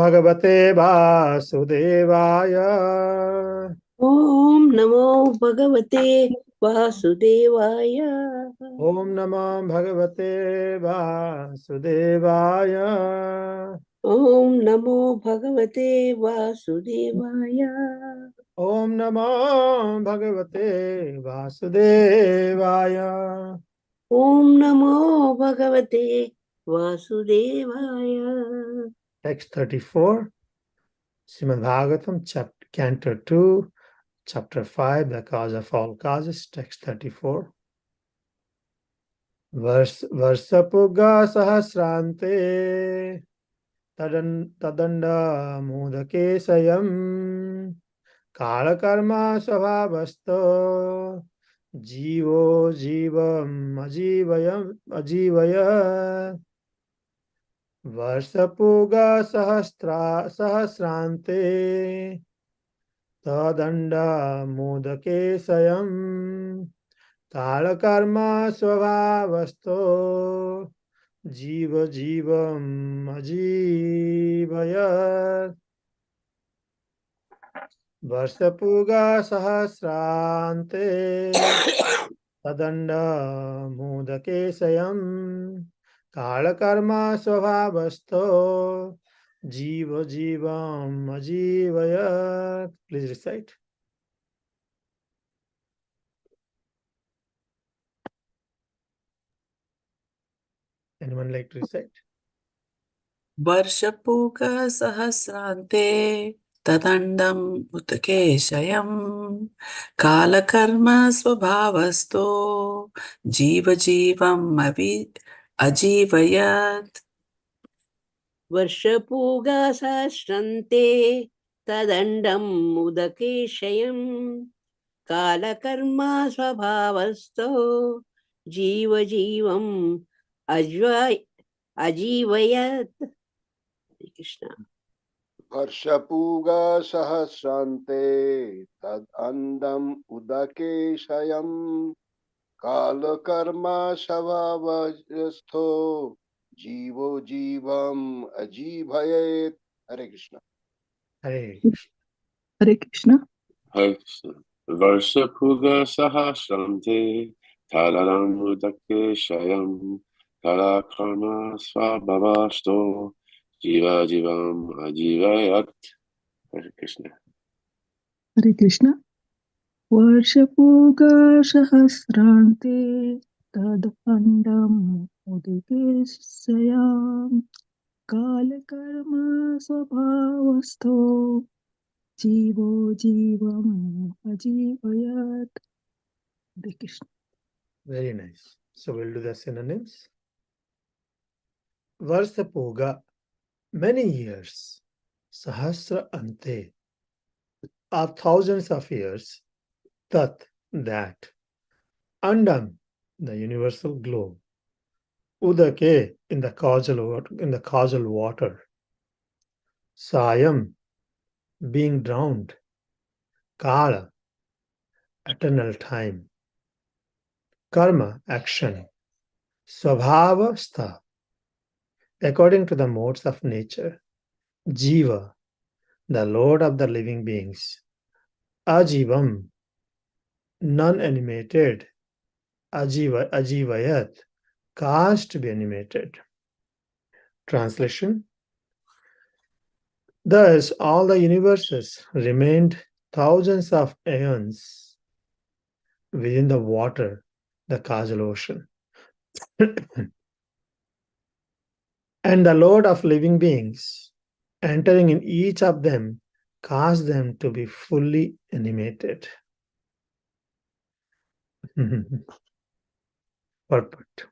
भगवते वासुदेवाय। ओम नमो भगवते वासुदेवाय। ओम नमो भगवते वासुदेवाय। ओम नमो भगवते वासुदेवाय। ओम नमो भगवते वासुदेवाय। ओम नमो भगवते वासुदेवाय। Text 34, Srimad Bhagavatam, chapter, Canto 2, Chapter 5, The Cause of All Causes, Text 34. Varsapuga sahasrante tadanda mudake sayam Kalakarma svabhasto jivo jivam ajivaya Varsapuga sahasrante tadanda mudake sayam Kalakarma svabhasto jiva jivam ajivaya Varsapuga sahasrante tadanda mudake sayam Kalakarma svabhasto jiva jivam ajivaya. Please recite. Anyone like to recite? वर्षपूग सहस्रान्ते तदण्डम् उत्केशयम् कालकर्म स्वभावस्तो जीवजीवम् अजीवयत् वर्षपूगा सहस्रन्ते तदण्डं मुदकेशयम् कालकर्मा स्वभावस्थो जीवजीवम् अजीवयत्। हरे कृष्ण। वर्षपूगा सहस्रान्ते तदण्डम् उदकेशयम् कालकर्मा स्वभावस्थो जीवो जीवम् अजीवयेत्। हरे Krishna. Hare Krishna. Hare Krishna. Hare Krishna. Varsapurga sahasrante taradamudake shayam kalakarma svabhavasto jiva jivam ajivayat. Hare Krishna. Hare Krishna. Varshapuga sahasrante tadandam udikesayam kalakarma svabhavasto jivo jivam ajivayat. Hare Krishna. Very nice. So we'll do the synonyms. Varsapoga, many years. Sahasra ante, are thousands of years. Tat, that. Andam, the universal globe. Udake, in the causal water. Sayam, being drowned. Kala, eternal time. Karma, action. Swabhavastha, according to the modes of nature. Jiva, the Lord of the living beings. Ajivam, non-animated. Ajivayat, caused to be animated. Translation. Thus, all the universes remained thousands of aeons within the water, the causal ocean. And the Lord of living beings, entering in each of them, caused them to be fully animated. Purport.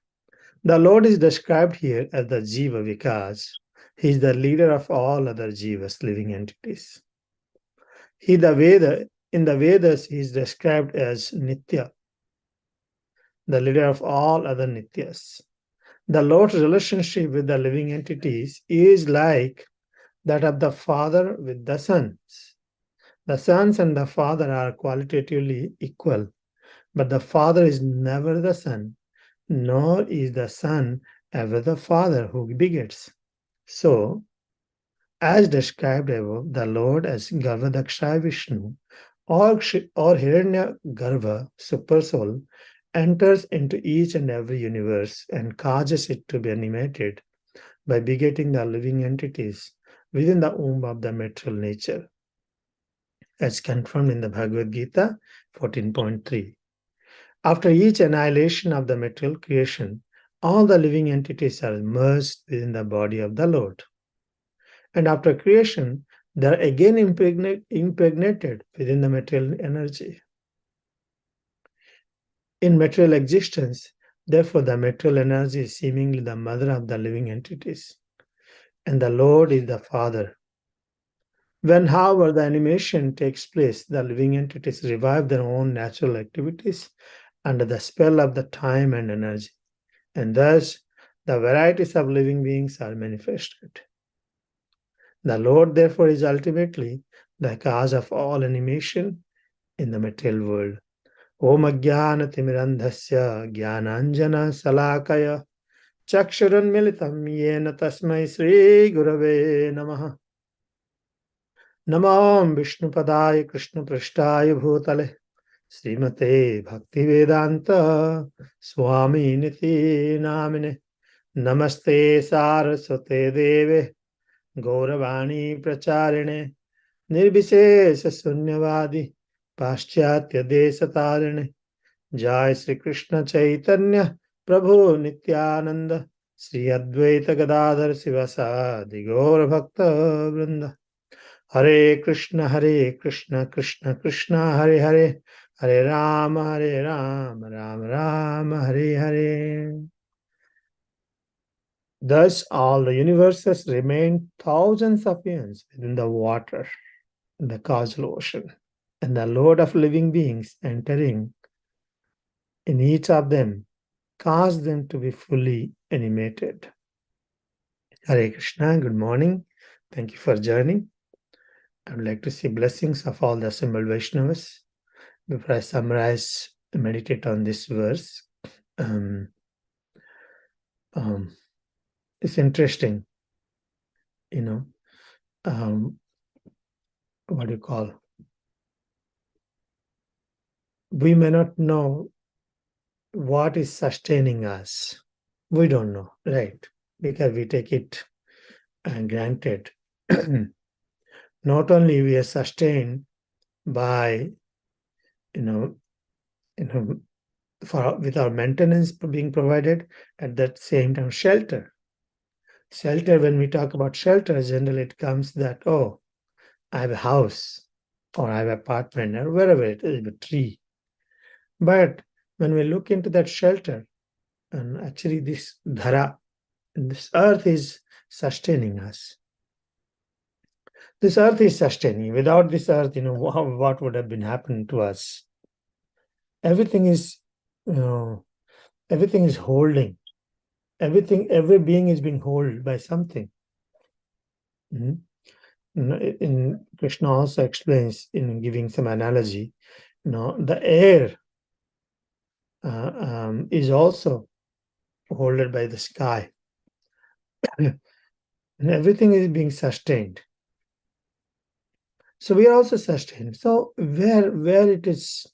The Lord is described here as the Jiva because he is the leader of all other Jivas, living entities. In the Vedas, he is described as Nitya, the leader of all other Nityas. The Lord's relationship with the living entities is like that of the father with the sons. The sons and the father are qualitatively equal, but the father is never the son, nor is the son ever the father who begets. So, As described above, the Lord as Garvadakshay Vishnu or Hiranya Garva, Supersoul, enters into each and every universe and causes it to be animated by begetting the living entities within the womb of the material nature, as confirmed in the Bhagavad Gita 14.3. After each annihilation of the material creation, all the living entities are merged within the body of the Lord. And after creation, they are again impregnated within the material energy. In material existence, therefore, the material energy is seemingly the mother of the living entities, and the Lord is the Father. When, however, the animation takes place, the living entities revive their own natural activities under the spell of the time and energy, and thus the varieties of living beings are manifested. The Lord, therefore, is ultimately the cause of all animation in the material world. Om Ajnana Timirandhasya Jnananjana Salakaya Chakshuran Militam Yena Tasmai Sri Gurave Namaha. Namam Vishnu Padaya Krishna Prashtaya Bhutale Srimate Bhaktivedanta Swami Niti Namine Namaste Saraswate Deve Gauravani Pracharine Nirvisesa Sunyavadi Paschatya Desatharine Jai Sri Krishna Chaitanya Prabhu Nityananda Sri Advaita Gadadhar Sivasadi Gaura Bhakta Vrinda Hare Krishna Krishna Krishna Hare Hare Hare Rama Rama Rama Hare Hare. Thus all the universes remain thousands of years within the water in the causal ocean, and the Lord of living beings entering in each of them caused them to be fully animated. Hare Krishna, good morning. Thank you for joining. I would like to see blessings of all the assembled Vaishnavas. Before I summarize and meditate on this verse, it's interesting, what do you call? We may not know what is sustaining us. We don't know, right? Because we take it granted. Not only we are sustained by, with our maintenance being provided, at that same time shelter. Shelter, when we talk about shelter, generally it comes that, oh, I have a house or I have an apartment or wherever it is, a tree. But when we look into that shelter, and actually this dhara, this earth is sustaining us. This earth is sustaining. Without this earth, what would have been happening to us? Everything is holding. Every being is being held by something. In Krishna also explains in giving some analogy, the air is also held by the sky. And everything is being sustained. So we are also sustained. So where it is,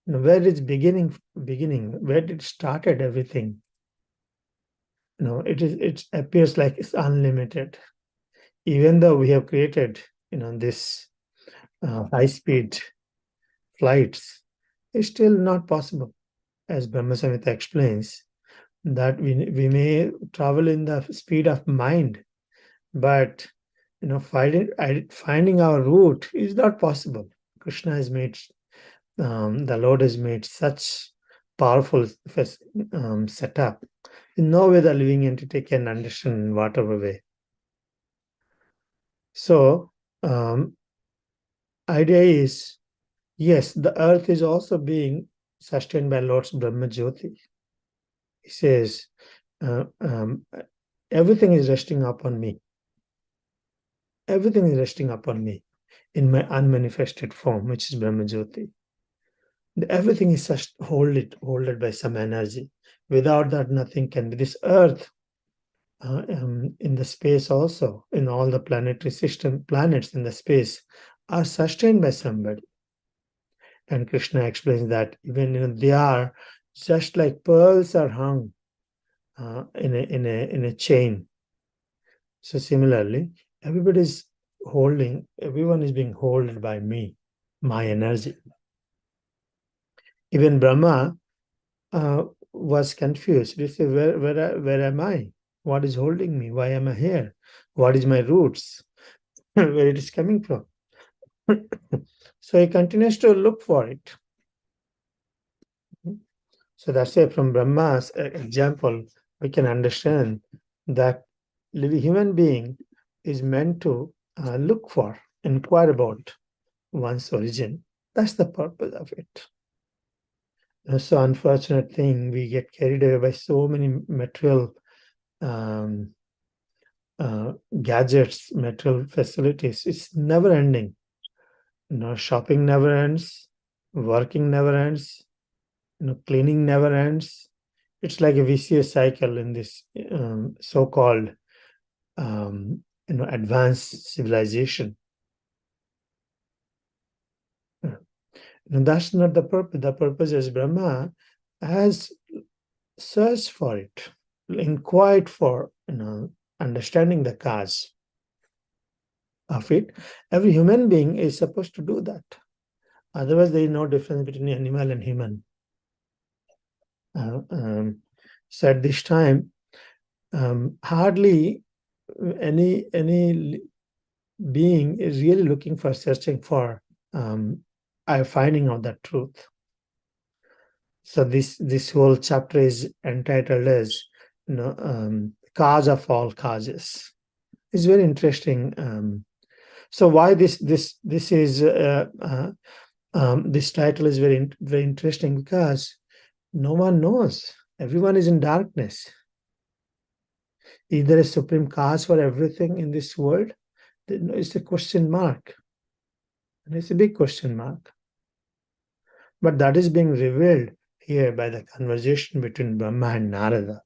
where it's beginning, where it started everything, it appears like it's unlimited. Even though we have created, this high-speed flights, it's still not possible. As Brahma Samhita explains, that we may travel in the speed of mind, but finding our route is not possible. Krishna has made, the Lord has made such powerful setup. In no way the living entity can understand in whatever way. So, idea is, yes, the earth is also being sustained by Lord's Brahma Jyoti. He says, everything is resting upon me. Everything is resting upon me in my unmanifested form, which is Brahma Jyoti. Everything is holded by some energy. Without that, nothing can be. This earth in the space also, in all the planetary system, planets in the space are sustained by somebody. And Krishna explains that even they are just like pearls are hung in a chain. So similarly, everyone is being held by me, my energy. Even Brahma was confused. He said, where am I? What is holding me? Why am I here? What is my roots? Where it is coming from? So he continues to look for it. So that's why from Brahma's example, we can understand that living human being is meant to look for, inquire about one's origin. That's the purpose of it. So unfortunate thing, we get carried away by so many material um, gadgets, material facilities. It's never ending. Shopping never ends, working never ends, cleaning never ends. It's like a vicious cycle in this so-called advanced civilization. That's not the purpose. The purpose is Brahma has searched for it, inquired for understanding the cause of it. Every human being is supposed to do that. Otherwise, there is no difference between animal and human. So at this time, hardly any being is really looking for, searching for, finding out the truth. So this whole chapter is entitled as cause of all causes. It's very interesting. So why this is this title is very interesting, because no one knows. Everyone is in darkness. Is there a supreme cause for everything in this world? It's a question mark. And it's a big question mark. But that is being revealed here by the conversation between Brahma and Narada.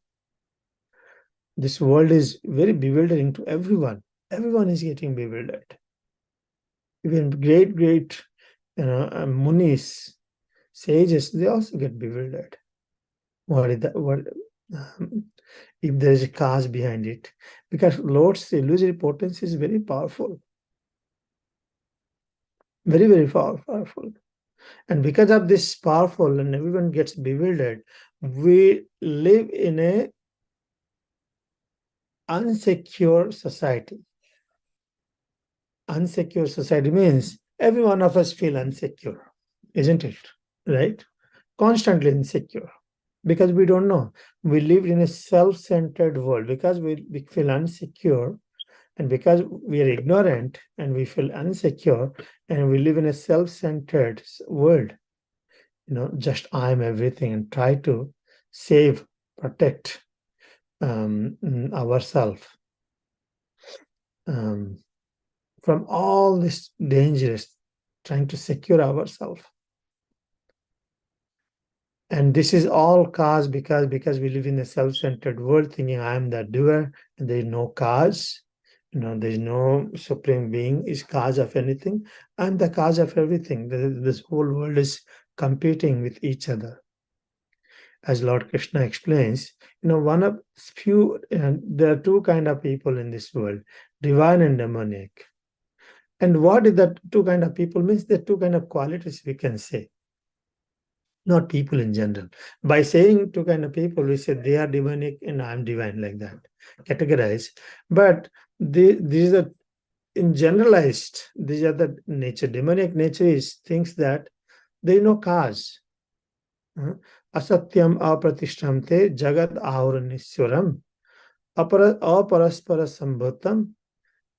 This world is very bewildering to everyone. Everyone is getting bewildered. Even great munis, sages, they also get bewildered. What is that? If there is a cause behind it? Because Lord's illusory potency is very powerful. Very, very powerful. And because of this powerful, and everyone gets bewildered, we live in a unsecure society. Unsecure society means every one of us feel insecure, isn't it? Right? Constantly insecure, because we don't know. We live in a self-centered world because we feel insecure, and because we are ignorant and we feel insecure, and we live in a self-centered world. Just I'm everything, and try to save, protect ourselves from all this dangerous, trying to secure ourselves. And this is all caused because we live in a self-centered world, thinking I am the doer, and there is no cause. There is no supreme being is cause of anything. I'm the cause of everything. This whole world is competing with each other. As Lord Krishna explains, one of few, there are two kind of people in this world, divine and demonic. And what is that two kind of people means? There are two kind of qualities we can say, not people in general. By saying two kind of people, we say they are demonic and I'm divine, like that, categorize. But these are in generalized, these are the nature. Demonic nature is things that there is no cause. Asatyam apratishtamte jagat ahuranishwaram aparaspara sambhutam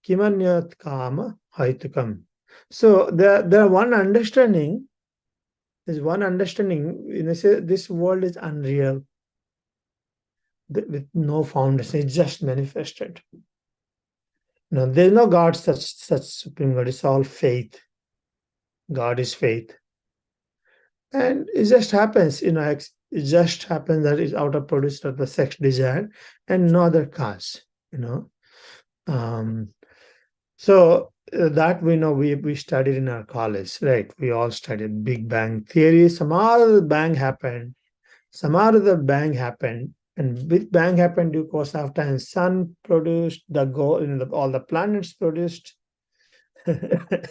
kimanyat kama haitukam. So there one understanding. There's one understanding. This world is unreal, with no foundation. It's just manifested. There's no God, such supreme God. It's all faith. God is faith. And it just happens, It just happens that it's out of produced of the sex desire and no other cause, So that we know, we studied in our college, right? We all studied Big Bang Theory. Some other bang happened. And with bang happened due course of time. Sun produced all the planets produced, and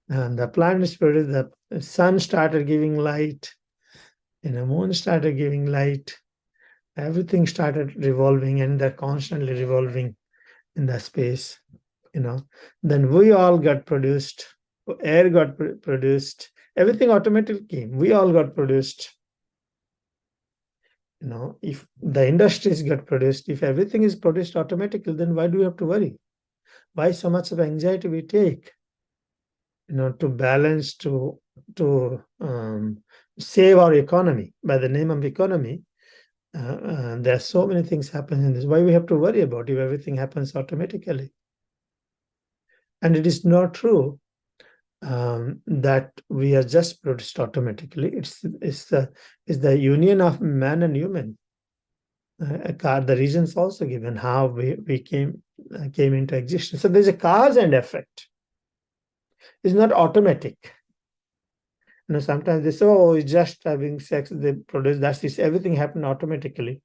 the planets produced. The sun started giving light, moon started giving light. Everything started revolving, and they're constantly revolving in the space. Then we all got produced, air got produced, everything automatically came. We all got produced. If the industries get produced, if everything is produced automatically, then why do we have to worry? Why so much of anxiety we take? To balance, to save our economy by the name of economy. There are so many things happening in this. Why we have to worry about if everything happens automatically? And it is not true that we are just produced automatically. It's the union of man and human. The reasons also given how we came into existence. So there's a cause and effect. It's not automatic. Sometimes they say, "Oh, it's just having sex." They produce that's everything happened automatically.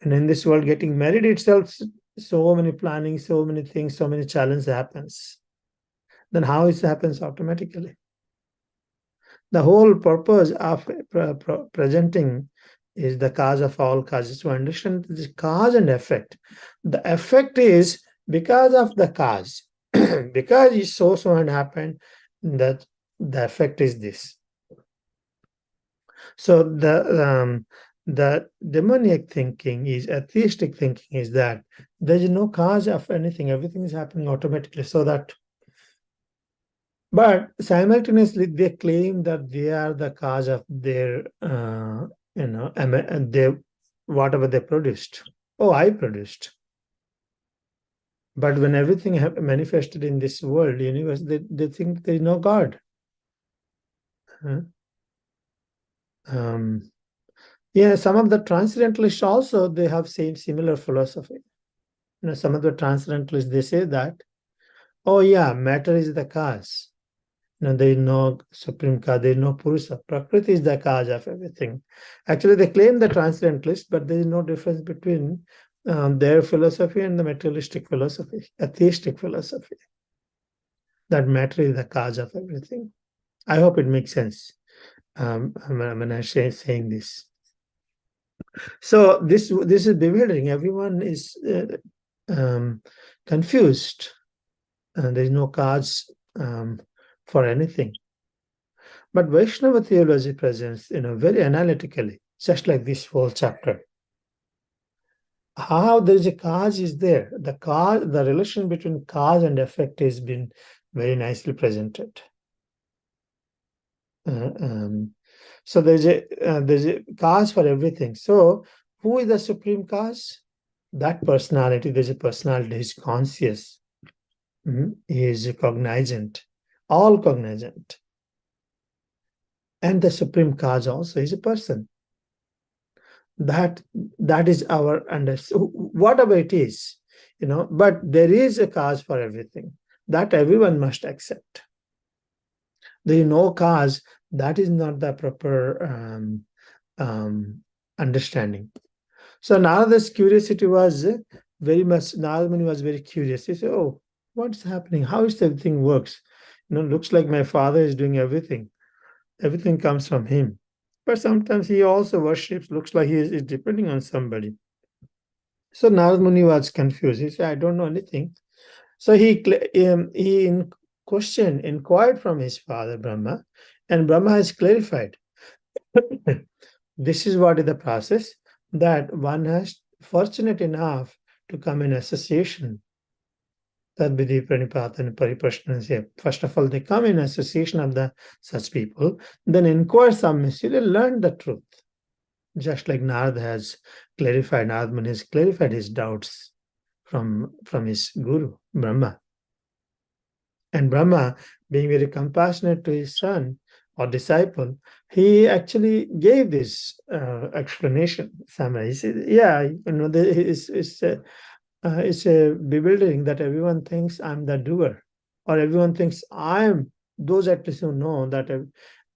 And in this world, getting married itself, so many planning, so many things, so many challenges happens. Then how it happens automatically? The whole purpose of presenting is the cause of all causes. To understand this cause and effect. The effect is because of the cause. Because it so and happened, that the effect is this. So the demoniac thinking is, atheistic thinking is that there is no cause of anything. Everything is happening automatically. But simultaneously, they claim that they are the cause of their, whatever they produced. Oh, I produced. But when everything manifested in this world, universe, they think there is no God. Some of the transcendentalists also, they have same similar philosophy. Some of the transcendentalists, they say that, oh yeah, matter is the cause. There is no supreme cause, there is no Purusha. Prakriti is the cause of everything. Actually, they claim the transcendentalists, but there is no difference between their philosophy and the materialistic philosophy, atheistic philosophy. That matter is the cause of everything. I hope it makes sense when I saying this. So this is bewildering. Everyone is confused, and there is no cause for anything. But Vaishnava theology presents, very analytically, just like this whole chapter. How there is a cause is there. The relation between cause and effect has been very nicely presented. So there's a cause for everything. So who is the supreme cause? That personality. There's a personality. He's conscious. He is cognizant, all cognizant. And the supreme cause also is a person. That is our understanding. Whatever it is, but there is a cause for everything. That everyone must accept. There is no cause. That is not the proper understanding. So Narada's curiosity was very much. Narada Muni was very curious. He said, "Oh, what's happening? How is everything works? Looks like my father is doing everything. Everything comes from him. But sometimes he also worships. Looks like he is depending on somebody." So Narada Muni was confused. He said, "I don't know anything." So he inquired from his father Brahma, and Brahma has clarified. This is what is the process, that one has fortunate enough to come in association. Tadvidi Pranipatan Pariprashna. First of all, they come in association of such people, then inquire some mystery, learn the truth. Just like Narada has clarified, Narada Muni has clarified his doubts from his guru, Brahma. And Brahma, being very compassionate to his son, or disciple, he actually gave this explanation. Summary. He said, "Yeah, it's a bewildering that everyone thinks I'm the doer, or everyone thinks I'm those at least who know that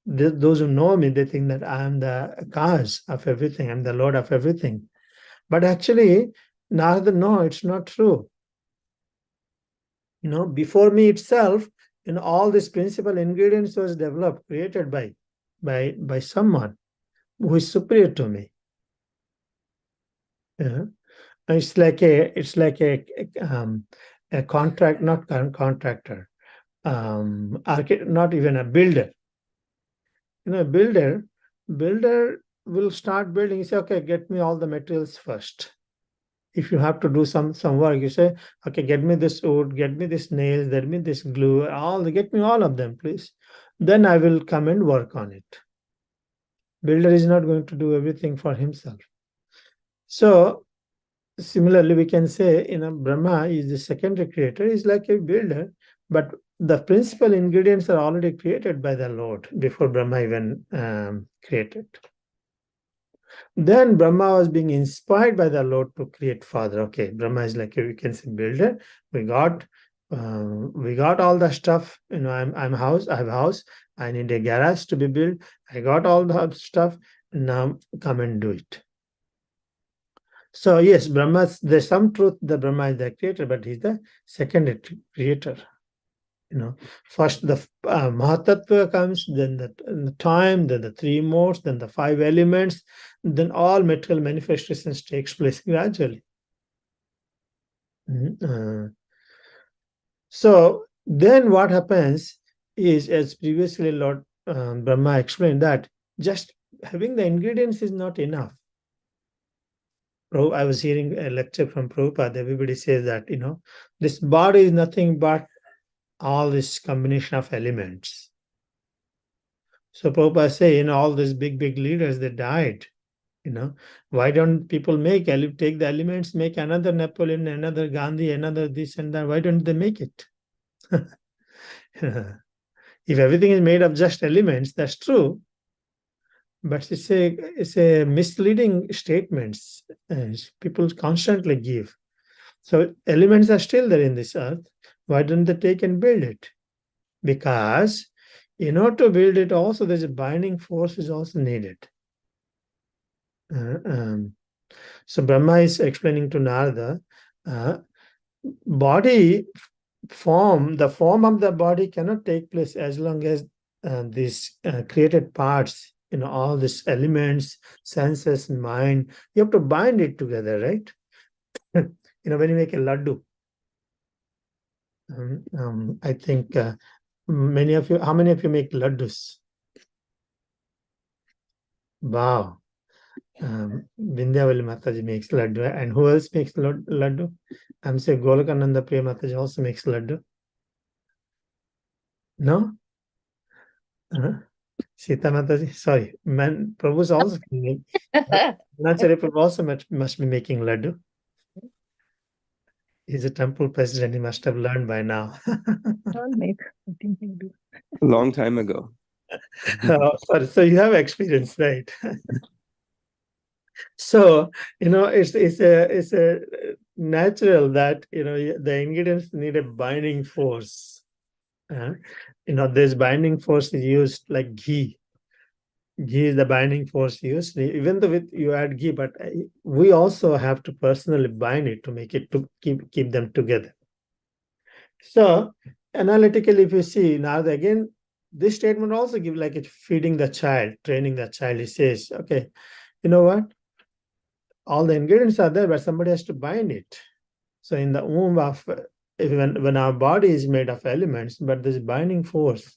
those who know me, they think that I am the cause of everything. I'm the Lord of everything. But actually, neither no, it's not true. Before me itself, all these principal ingredients was developed, created by someone who is superior to me. Yeah. It's like a contract, not contractor, not even a builder. A builder will start building. You say, okay, get me all the materials first. If you have to do some work, you say, okay, get me this wood, get me this nails, get me this glue, get me all of them, please. Then I will come and work on it. Builder is not going to do everything for himself. So similarly, we can say, Brahma is the secondary creator, is like a builder, but the principal ingredients are already created by the Lord before Brahma even created. Then Brahma was being inspired by the Lord to create further. Okay, Brahma is like we can say builder. We got all the stuff. I'm house. I have a house. I need a garage to be built. I got all the stuff. Now come and do it. So yes, there's some truth that Brahma is the creator, but he's the second creator. First the Mahatattva comes, then the time, then the three modes, then the five elements, then all material manifestations takes place gradually. So then what happens is, as previously Lord Brahma explained, that just having the ingredients is not enough. I was hearing a lecture from Prabhupada. Everybody says that, this body is nothing but all this combination of elements. So Prabhupada say, all these big leaders, they died. Why don't people take the elements, make another Napoleon, another Gandhi, another this and that? Why don't they make it? If everything is made of just elements, that's true. But it's a misleading statements people constantly give. So elements are still there in this earth. Why don't they take and build it? Because in order to build it, also there's a binding force is also needed. So Brahma is explaining to Narada, body form, the form of the body cannot take place as long as these created parts, all these elements, senses, mind, you have to bind it together, right? When you make a laddu, I think how many of you make laddus? Wow. Vindhyavali Mataji makes laddu. And who else makes laddu? I'm saying Golakananda Priya Mataji also makes laddu. No? Sita Mataji, sorry. Prabhu is also making. Nacharya Prabhu also must be making laddu. He's a temple president. He must have learned by now. All make. I think I do. A long time ago. Sorry. So you have experience, right? So it's a natural that the ingredients need a binding force. This binding force is used like ghee. Ghee is the binding force used. Even though you add ghee, but we also have to personally bind it to make it to keep them together. So analytically, if you see now again, this statement also gives like it's feeding the child, training the child. It says, okay, you know what? All the ingredients are there, but somebody has to bind it. So in the womb of when our body is made of elements, but this binding force,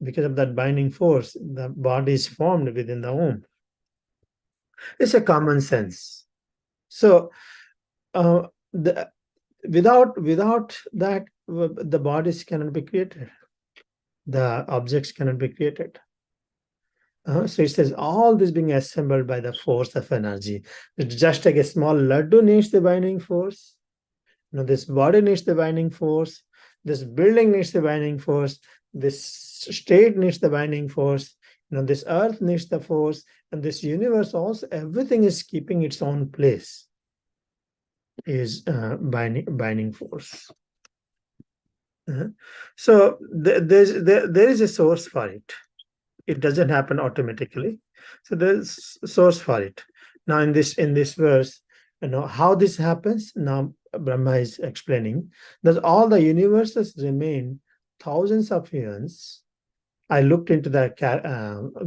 because of that binding force, the body is formed within the womb. It's a common sense. So without that, the bodies cannot be created. The objects cannot be created. So it says all this being assembled by the force of energy. It's just like a small laddu needs the binding force. This body needs the binding force. This building needs the binding force. This state needs the binding force. This earth needs the force, and this universe also. Everything is keeping its own place. Is binding force. So there is a source for it. It doesn't happen automatically. So there's a source for it. Now in this verse, how this happens. Now Brahma is explaining that all the universes remain thousands of eons. I looked into the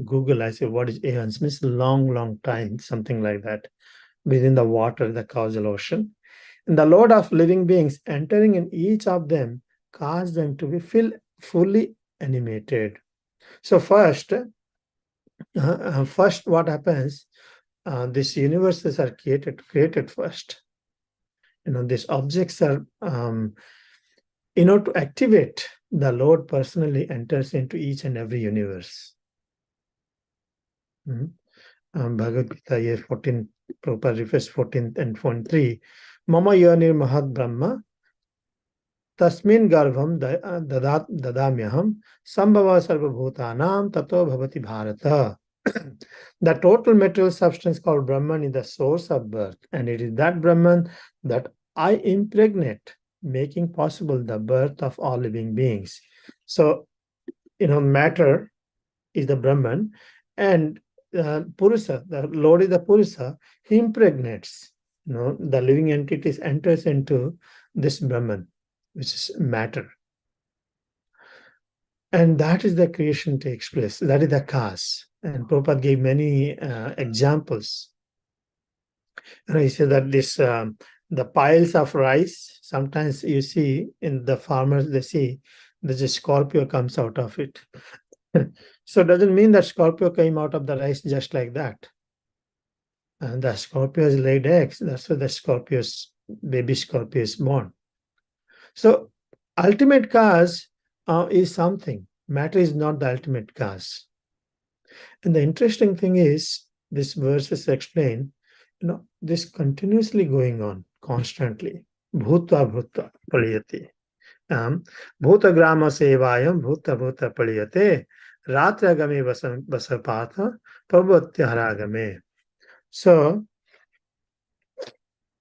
Google. I said, what is eons? Means long time, something like that, within the water, the causal ocean. And the Lord of living beings entering in each of them caused them to be fully animated. So first what happens? These universes are created first. These objects are, to activate, the Lord personally enters into each and every universe. Bhagavad Gita year 14, Prabhupada refers 14 and 43. Mama yonir mahad brahma tasmin garvam dadamyaham sambhava sarvabhutanam tato bhavati bharata. The total material substance called Brahman is the source of birth, and it is that Brahman that I impregnate, making possible the birth of all living beings. So, matter is the Brahman, and Purusa, the Lord is the Purusa. He impregnates. The living entities enters into this Brahman, which is matter. And that is the creation takes place. That is the cause. And Prabhupada gave many examples. And he said that the piles of rice, sometimes you see in the farmers, they see there's a scorpio comes out of it. So it doesn't mean that scorpio came out of the rice just like that. And the scorpio has laid eggs. That's why the baby scorpio is born. So ultimate cause is something. Matter is not the ultimate cause. And the interesting thing is, this verses explain, this continuously going on constantly. Bhuta bhuta paliyate. Bhuta grama sevayam bhuta bhuta paliyate. Ratra game vasapatha prabhatyharagame. So,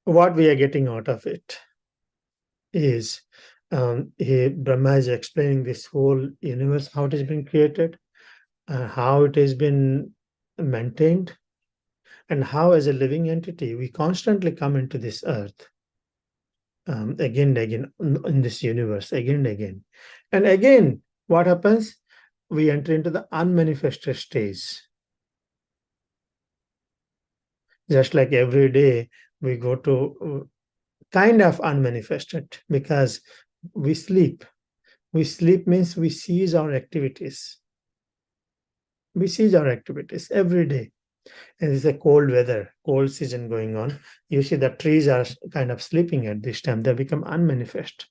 what we are getting out of it is, Brahma is explaining this whole universe, how it has been created, how it has been maintained, and how as a living entity we constantly come into this earth, again and again, in this universe, again and again. And again, what happens? We enter into the unmanifested stage. Just like every day we go to kind of unmanifested, because we sleep. We sleep means we cease our activities. We cease our activities every day. And it's a cold weather, cold season going on. You see the trees are kind of sleeping at this time. They become unmanifest.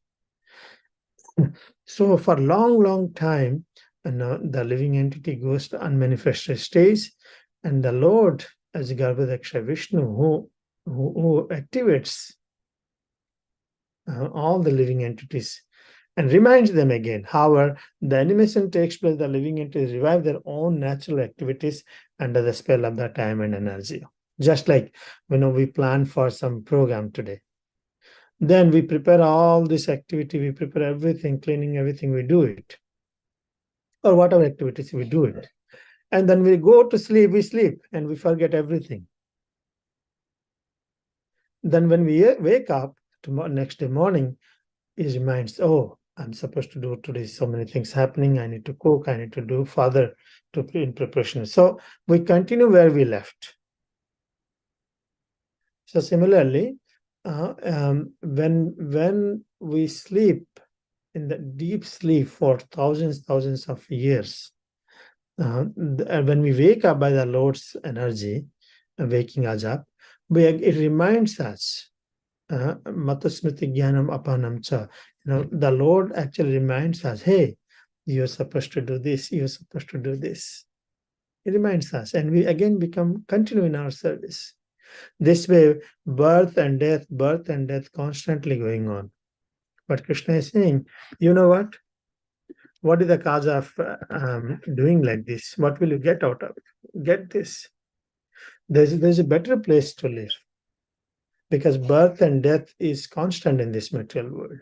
So for long time, the living entity goes to unmanifested stage, and the Lord, as Garbhodaksha Vishnu, who activates all the living entities and reminds them again. However, the animation takes place, the living entities revive their own natural activities under the spell of the time and energy. Just like we plan for some program today. Then we prepare all this activity, we prepare everything, cleaning everything, we do it. Or whatever activities, we do it. And then we go to sleep, we sleep, and we forget everything. Then when we wake up next day morning, it reminds, oh, I'm supposed to do today, so many things happening. I need to cook, I need to do further in preparation. So we continue where we left. So similarly, when we sleep in the deep sleep for thousands of years, when we wake up by the Lord's energy, waking us up, it reminds us, Matasmriti Jnanam Apanam Cha. The Lord actually reminds us, hey, you're supposed to do this, you're supposed to do this. It reminds us, and we again continue in our service. This way, birth and death constantly going on. But Krishna is saying, you know what? What is the cause of doing like this? What will you get out of it? Get this. There's a better place to live, because birth and death is constant in this material world.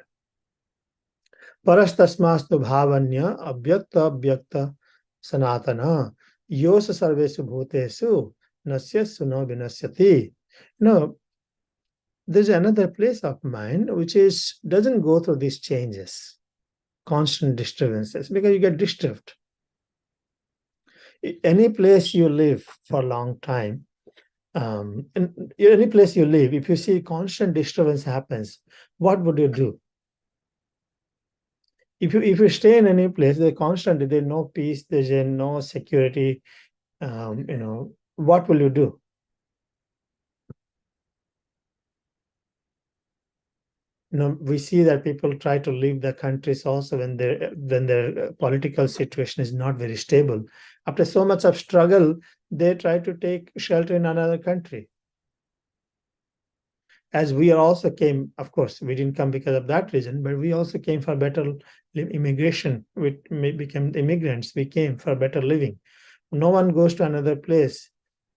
Parastasmastu bhavanya abhyakta abhyakta sanatana yosa sarvesu bhutesu nasyasu no vinasyati. There's another place of mind which doesn't go through these changes, constant disturbances, because you get disturbed. Any place you live for a long time, in any place you live, if you see constant disturbance happens, what would you do? If you stay in any place, there's no peace, there's no security, what will you do? We see that people try to leave the countries also when their political situation is not very stable. After so much of struggle, they try to take shelter in another country. As we also came, of course, we didn't come because of that reason, but we also came for better immigration. We became immigrants. We came for better living. No one goes to another place,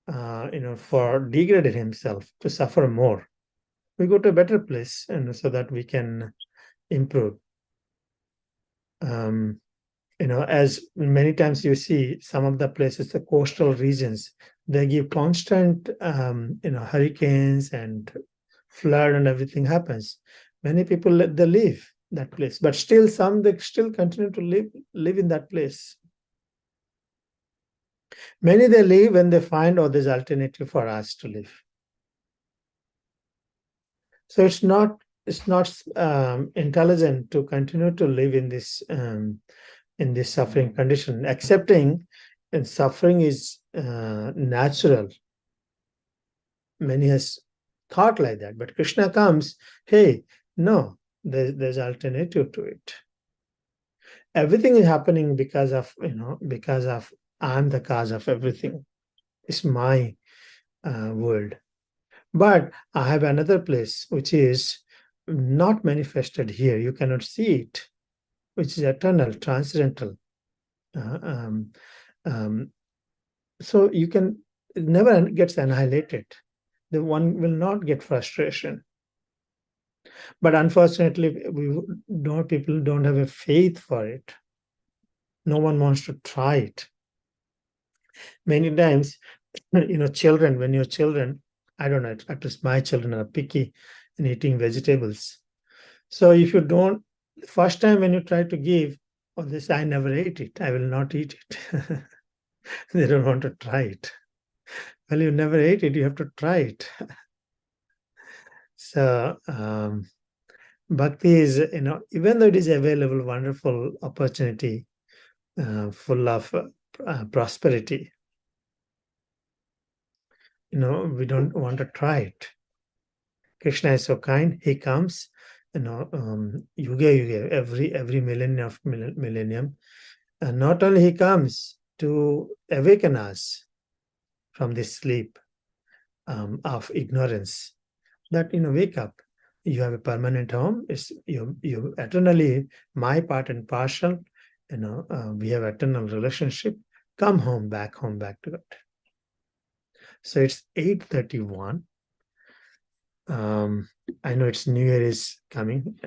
for degrading himself to suffer more. We go to a better place, and so that we can improve. As many times you see some of the places, the coastal regions, they give constant, hurricanes and flood and everything happens. Many people they leave that place, but still some they still continue to live in that place. Many they leave when they find, oh, there's alternative for us to live. So it's not intelligent to continue to live in this suffering condition. Accepting and suffering is natural. Many has thought like that, but Krishna comes, hey, no, there's alternative to it. Everything is happening because of I'm the cause of everything. It's my world. But I have another place which is not manifested here. You cannot see it, which is eternal, transcendental. So you can, it never gets annihilated. The one will not get frustration. But unfortunately, people don't have a faith for it. No one wants to try it. Many times, children, when you're children, I don't know, at least my children are picky in eating vegetables. So if you don't, the first time when you try to give, this, I never ate it, I will not eat it. They don't want to try it. Well, you never ate it, you have to try it. So bhakti is, even though it is available, wonderful opportunity, full of prosperity, we don't want to try it. Krishna is so kind. He comes, yuga, every millennium, and not only he comes to awaken us from this sleep of ignorance, that wake up. You have a permanent home. It's you eternally my part and partial. We have eternal relationship. Come home, back to God. So it's 8:31. I know it's New Year is coming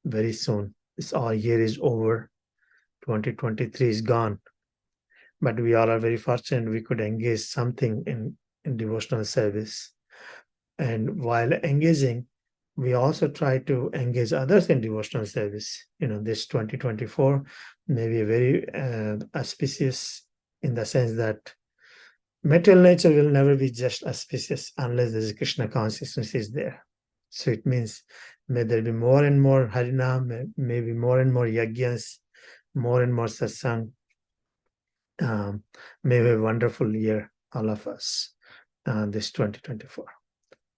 very soon. This all year is over. 2023 is gone. But we all are very fortunate we could engage something in devotional service. And while engaging, we also try to engage others in devotional service. This 2024 may be very auspicious in the sense that material nature will never be just auspicious unless there is Krishna consciousness is there. So it means may there be more and more Harinam, maybe more and more yajnas, more and more satsang. May we have a wonderful year, all of us, this 2024.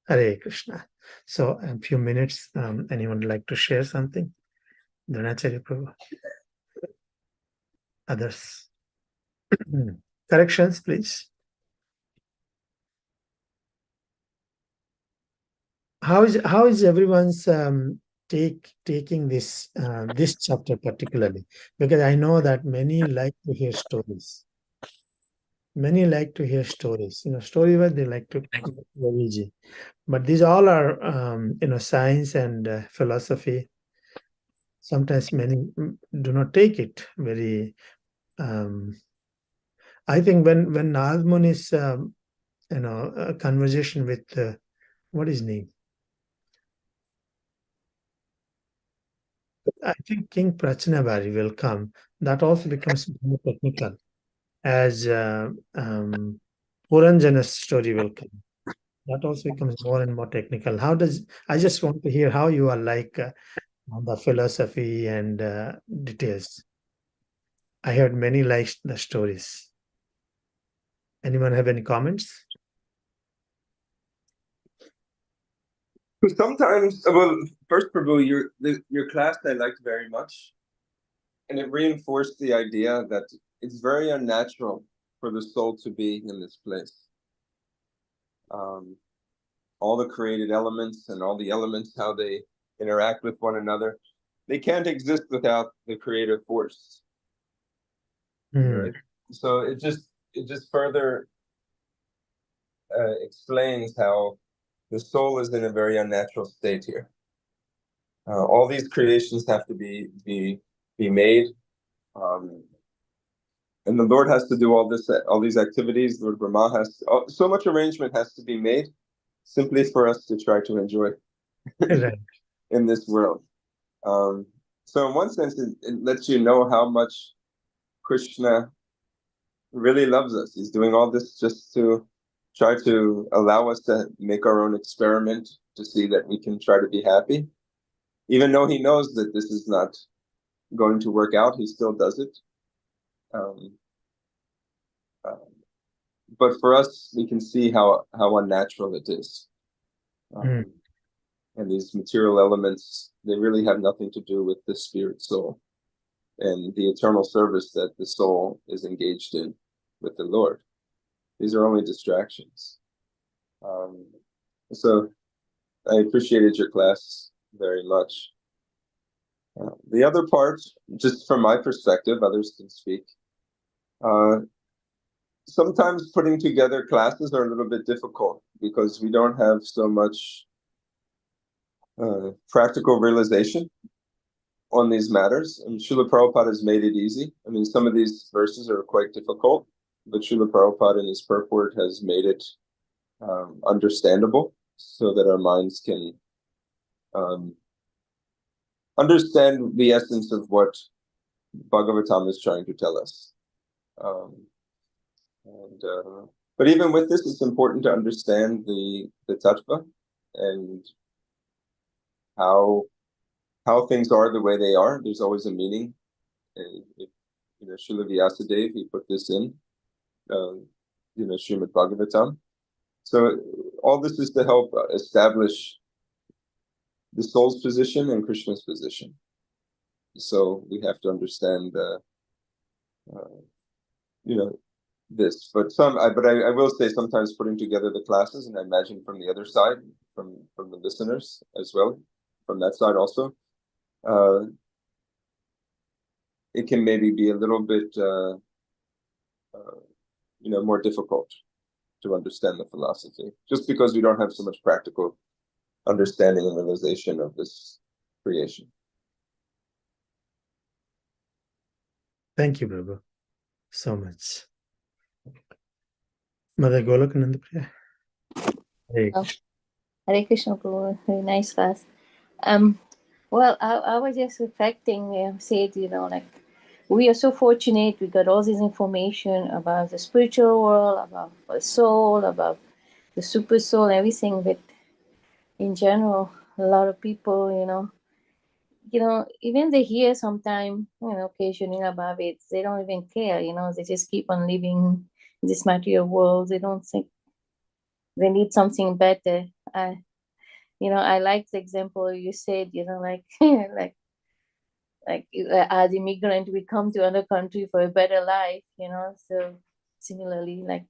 Hare Krishna. So a few minutes, anyone would like to share something? Dhanacharya Prabhu. Others. Corrections, please. How is everyone's taking this this chapter particularly, because I know that many like to hear stories. Many like to hear stories. Story wise they like to very easy. But these all are science and philosophy. Sometimes many do not take it very. I think when Nazmun is a conversation with what is his name? I think King Prachanavari will come. That also becomes more technical as Puranjana's story will come. That also becomes more and more technical. I just want to hear how you are like on the philosophy and details. I heard many like the stories. Anyone have any comments? Sometimes, well, first, Prabhu, your class I liked very much, and it reinforced the idea that it's very unnatural for the soul to be in this place. All the created elements and all the elements, how they interact with one another, they can't exist without the creative force. Right? So it just further explains how the soul is in a very unnatural state here. All these creations have to be made, and the Lord has to do all these activities. Lord Brahma so much arrangement has to be made, simply for us to try to enjoy in this world. So in one sense, it lets you know how much Krishna really loves us. He's doing all this just to try to allow us to make our own experiment to see that we can try to be happy. Even though he knows that this is not going to work out, he still does it. But for us, we can see how unnatural it is. And these material elements, they really have nothing to do with the spirit soul and the eternal service that the soul is engaged in with the Lord. These are only distractions. So I appreciated your class very much. The other part, just from my perspective, others can speak. Sometimes putting together classes are a little bit difficult because we don't have so much practical realization on these matters. And Srila Prabhupada has made it easy. I mean, some of these verses are quite difficult, but Srila Prabhupada in his purport has made it understandable so that our minds can understand the essence of what Bhagavatam is trying to tell us. But even with this, it's important to understand the tattva and how things are the way they are. There's always a meaning. Srila Vyasadeva, he put this in, Srimad Bhagavatam. So all this is to help establish the soul's position and Krishna's position. So we have to understand, this. But I will say sometimes putting together the classes, and I imagine from the other side, from the listeners as well, from that side also, it can maybe be a little bit, more difficult to understand the philosophy, just because we don't have so much practical understanding and realization of this creation. Thank you, Prabhu, so much. Mother Golokananda Priya. Hey. Hare Krishna, Prabhu. Very nice class. Well, I was just reflecting, said, we are so fortunate. We got all this information about the spiritual world, about the soul, about the super soul, everything. But in general, a lot of people, even they hear sometime, occasionally about it, they don't even care. They just keep on living in this material world. They don't think they need something better. I like the example you said, like as immigrant, we come to another country for a better life, so similarly, like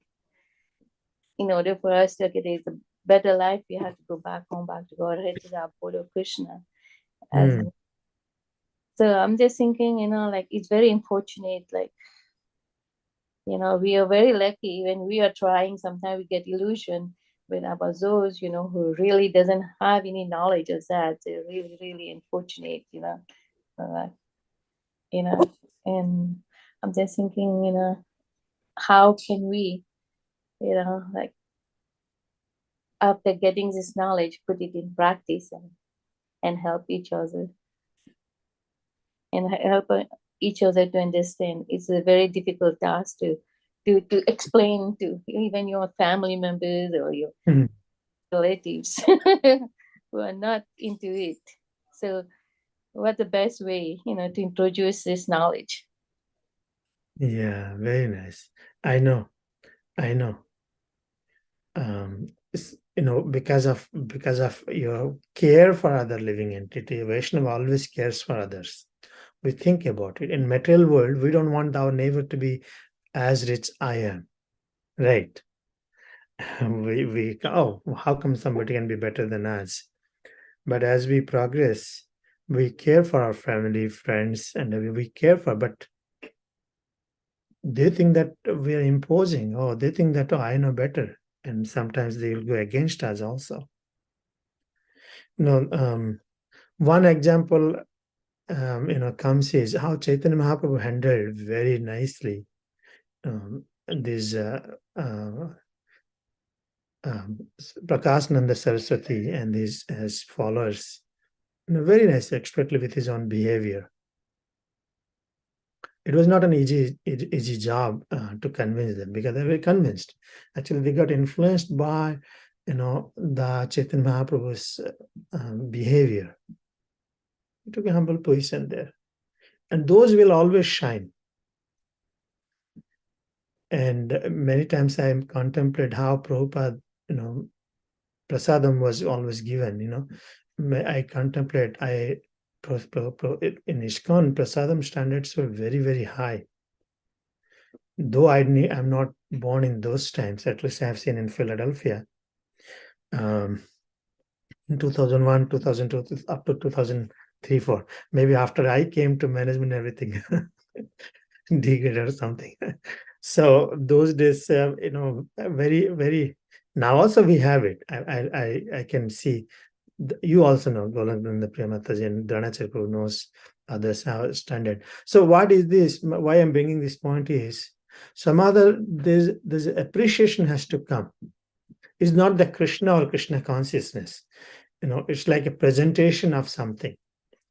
in order for us to get a better life, we have to go back home, back to Godhead, to the abode of Krishna. So I'm just thinking, like it's very unfortunate. Like, we are very lucky when we are trying. Sometimes we get illusion with about those, who really doesn't have any knowledge of that. They're really, really unfortunate, uh, and I'm just thinking, how can we, like after getting this knowledge, put it in practice and help each other and help each other to understand. It's a very difficult task to explain to even your family members or your relatives who are not into it. So what the best way, to introduce this knowledge? Yeah, very nice. I know. Because of your care for other living entity, Vaishnava always cares for others. We think about it. In material world, we don't want our neighbor to be as rich I am, right? How come somebody can be better than us? But as we progress, we care for our family, friends, and we care for. But they think that we are imposing. Oh, they think that I know better, and sometimes they will go against us also. One example, comes is how Chaitanya Mahaprabhu handled very nicely this Prakashananda Saraswati and his followers. Very nice, especially with his own behavior. It was not an easy job to convince them because they were convinced. Actually, they got influenced by, the Chaitanya Mahaprabhu's behavior. He took a humble position there. And those will always shine. And many times I contemplate how Prabhupada, prasadam was always given, I contemplate, in ISKCON, prasadam standards were very, very high. Though I'm not born in those times, at least I have seen in Philadelphia, in 2001, 2002, up to 2003, 4. Maybe after I came to management, everything degraded or something. So those days, very, very. Now also we have it. I can see. You also know Golananda Priyamataji and Dranacharya knows others have standard. So what is this? Why I'm bringing this point is there's appreciation has to come. It's not the Krishna or Krishna consciousness. It's like a presentation of something.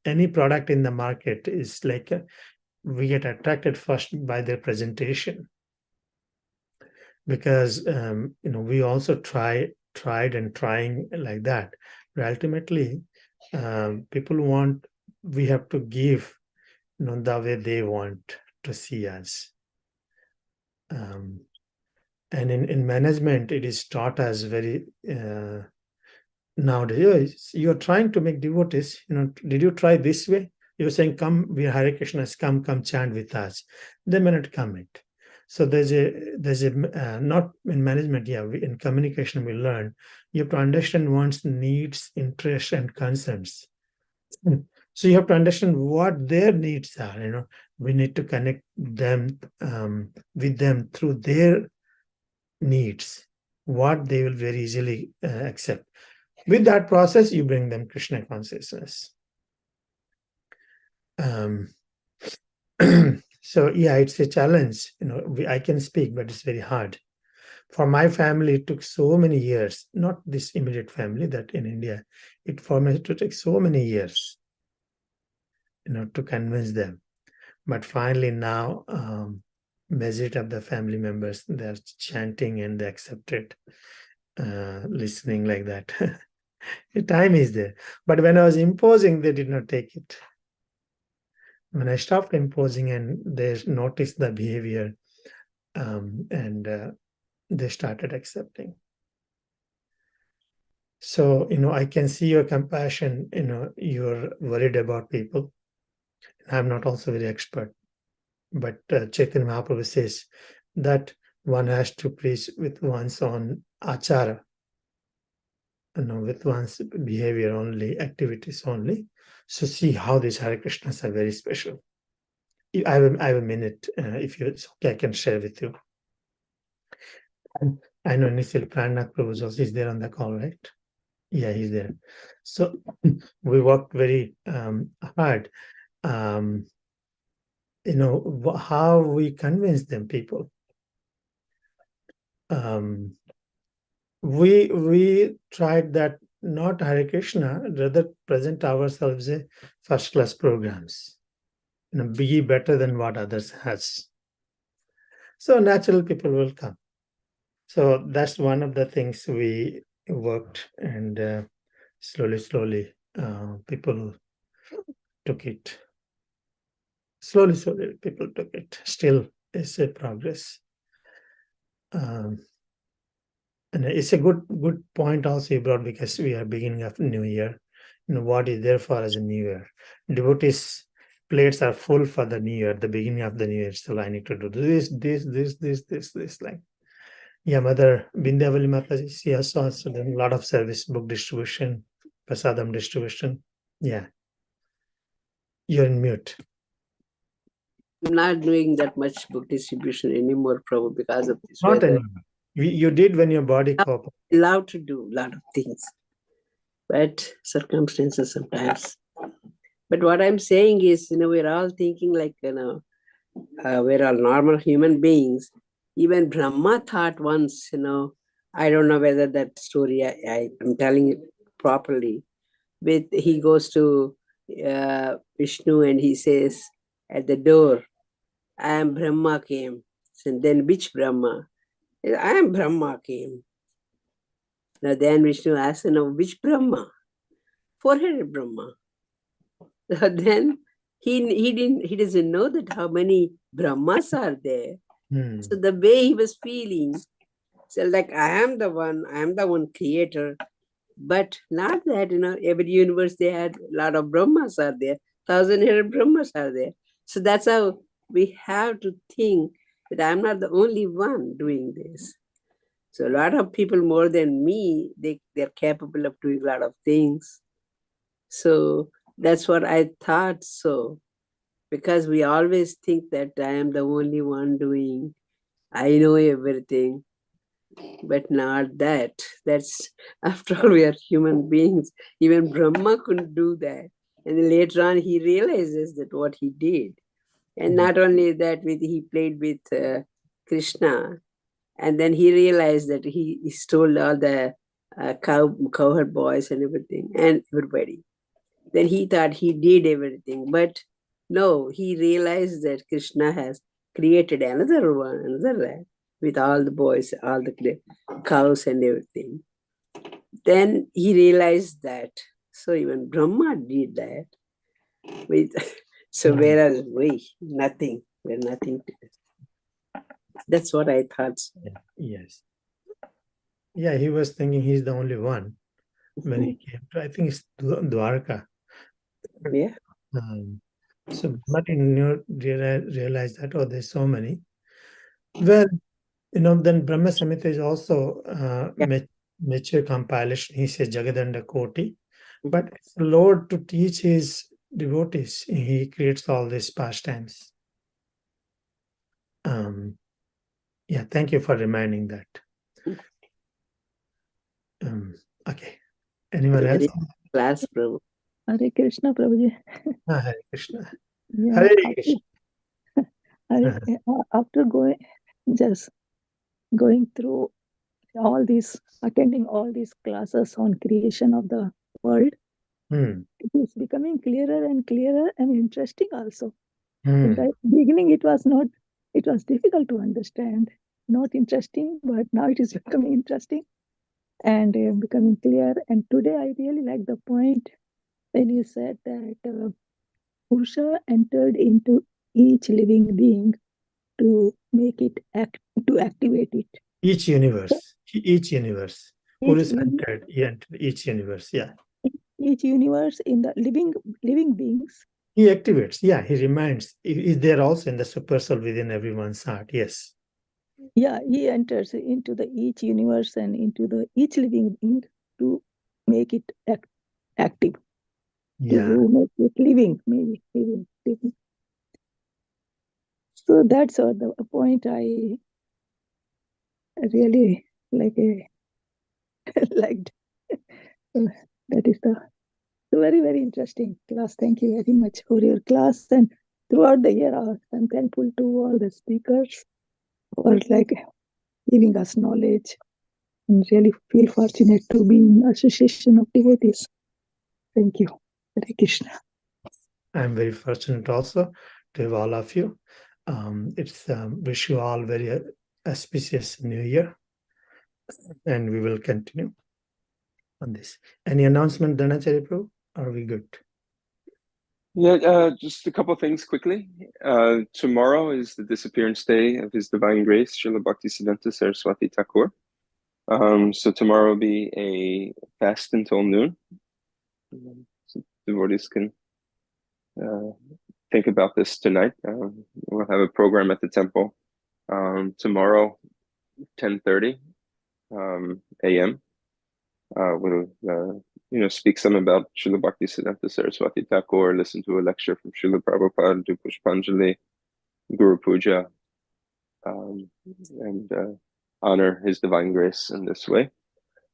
Any product in the market is like we get attracted first by their presentation, because we also tried and trying like that. But ultimately, people we have to give the way they want to see us. And in management, it is taught as very nowadays. You're trying to make devotees. Did you try this way? You're saying, "Come, we are Hare Krishnas. Come chant with us." They may not come it. So there's a not in management. Yeah, in communication we learn you have to understand one's needs, interests, and concerns. So you have to understand what their needs are. We need to connect them with them through their needs, what they will very easily accept. With that process, you bring them Krishna consciousness. So yeah, it's a challenge. I can speak, but it's very hard. For my family, it took so many years. Not this immediate family that in India, for me to take so many years, to convince them. But finally now, majority of the family members, they're chanting and they accept it, listening like that. The time is there. But when I was imposing, they did not take it. When I stopped imposing and they noticed the behavior, and they started accepting. So, I can see your compassion, you're worried about people. I'm not also very expert, but Chaitanya Mahaprabhu says that one has to please with one's own achara, with one's behavior only, activities only. So see how these Hare Krishnas are very special. I have a minute. If it's okay, I can share with you. I know Nikhil Pranath Prabhu also is there on the call, right? Yeah, he's there. So we worked very hard. How we convince them, people. We tried that not Hare Krishna, rather present ourselves as first class programs. Be better than what others has. So natural people will come. So that's one of the things we worked, and slowly, people took it. Slowly, people took it. Still, it's a progress. And it's a good point also you brought, because we are beginning of new year. What is there for as a new year? Devotees' plates are full for the new year, the beginning of the new year. So I need to do this. Like, yeah, Mother Bindavali Mataji, she has also done a lot of service, book distribution, prasadam distribution. Yeah. You're in mute. I'm not doing that much book distribution anymore, probably because of this Not weather. anymore. You did when your body cooperated. Allowed to do a lot of things, but circumstances sometimes. But what I'm saying is, we're all thinking like, we're all normal human beings. Even Brahma thought once, I don't know whether that story I'm telling it properly. But he goes to Vishnu and he says at the door, I am Brahma came. And then which Brahma? I am Brahma came. Now then Vishnu asked, which Brahma? Four-headed Brahma. Then he doesn't know that how many Brahmas are there. So the way he was feeling, so like I am the one creator, but not that, every universe they had a lot of Brahmas are there, 1,000 Brahmas are there. So that's how we have to think that I'm not the only one doing this. So a lot of people more than me, they're capable of doing a lot of things. So that's what I thought. So because we always think that I am the only one doing, I know everything, but not that. That's, after all, we are human beings. Even Brahma couldn't do that. And then later on, he realizes that what he did. And not only that, he played with Krishna. And then he realized that he stole all the cowherd boys and everything, and everybody. Then he thought he did everything. But no, he realized that Krishna has created another land with all the boys, all the cows and everything. Then he realized that. So even Brahma did that. So whereas we, nothing. We're nothing. That's what I thought. Yes. Yeah, he was thinking he's the only one when he came to, I think it's Dwarka. Yeah. So but you realize that, oh, there's so many. Well, then Brahma Samhita is also mature compilation. He says Jagadanda Koti. But it's the Lord to teach his devotees. He creates all these pastimes. Yeah, thank you for reminding that. Okay. Anyone else? Class, Prabhu. Hare Krishna, Prabhuji. Hare Krishna. Yeah, Hare Krishna. After going through all these, attending all these classes on creation of the world, it is becoming clearer and clearer and interesting also. In the beginning, it was difficult to understand, not interesting, but now it is becoming interesting and becoming clear. And today I really like the point when you said that Purusha entered into each living being to make it to activate it. Each universe. Who is entered each universe, yeah. Each universe in the living beings. He activates, yeah, he reminds. Is there also in the super soul within everyone's heart, yes. Yeah, he enters into the each universe and into the each living being to make it active. to make it living, maybe living. So that's the point I really liked. That is the very, very interesting class. Thank you very much for your class. And throughout the year, I'm thankful to all the speakers for giving us knowledge, and really feel fortunate to be in association of devotees. Thank you. Hare Krishna. I'm very fortunate also to have all of you. It's wish you all very auspicious New Year, and we will continue on this. Any announcement, Dhanacharya Prabhu? Are we good? Yeah, just a couple of things quickly. Tomorrow is the disappearance day of His Divine Grace, Srila Bhaktisiddhanta Saraswati Thakur. So tomorrow will be a fast until noon. So devotees can think about this tonight. We'll have a program at the temple tomorrow, 10:30 a.m. We'll speak some about Srila Bhaktisiddhanta Saraswati Thakur, listen to a lecture from Srila Prabhupada, do Pushpanjali, Guru Puja, and honor His Divine Grace in this way.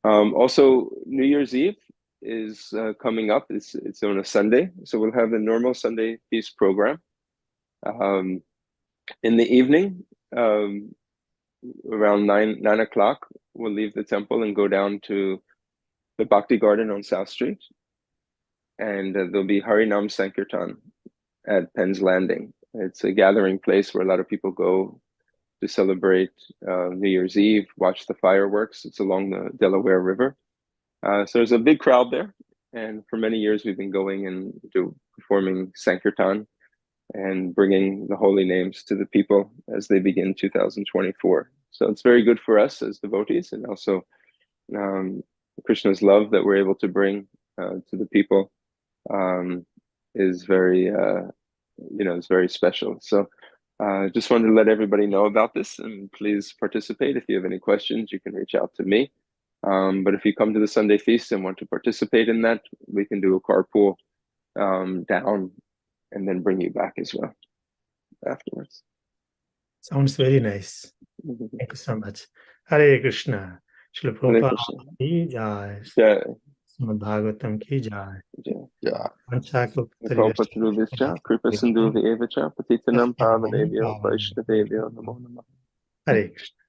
Also, New Year's Eve is coming up. It's on a Sunday, so we'll have a normal Sunday feast program. In the evening, around 9 o'clock, we'll leave the temple and go down to the Bhakti Garden on South Street, and there'll be Harinam Sankirtan at Penn's Landing. It's a gathering place where a lot of people go to celebrate New Year's Eve, watch the fireworks. It's along the Delaware River. So there's a big crowd there, and for many years we've been going and performing Sankirtan and bringing the holy names to the people as they begin 2024. So it's very good for us as devotees, and also Krishna's love that we're able to bring to the people is very, is very special. So just wanted to let everybody know about this, and please participate. If you have any questions, you can reach out to me. But if you come to the Sunday feast and want to participate in that, we can do a carpool down and then bring you back as well afterwards. Sounds very nice. Thank you so much. Hare Krishna. Srila Prabhupada ki jai. Srimad Bhagavatam ki jai. Kalpatarubhishya, Kripa Sindhu Vyevacha, Patitanam Pavanebhyo, Vaishnavebhyo, Namo Namah. Hare Krishna.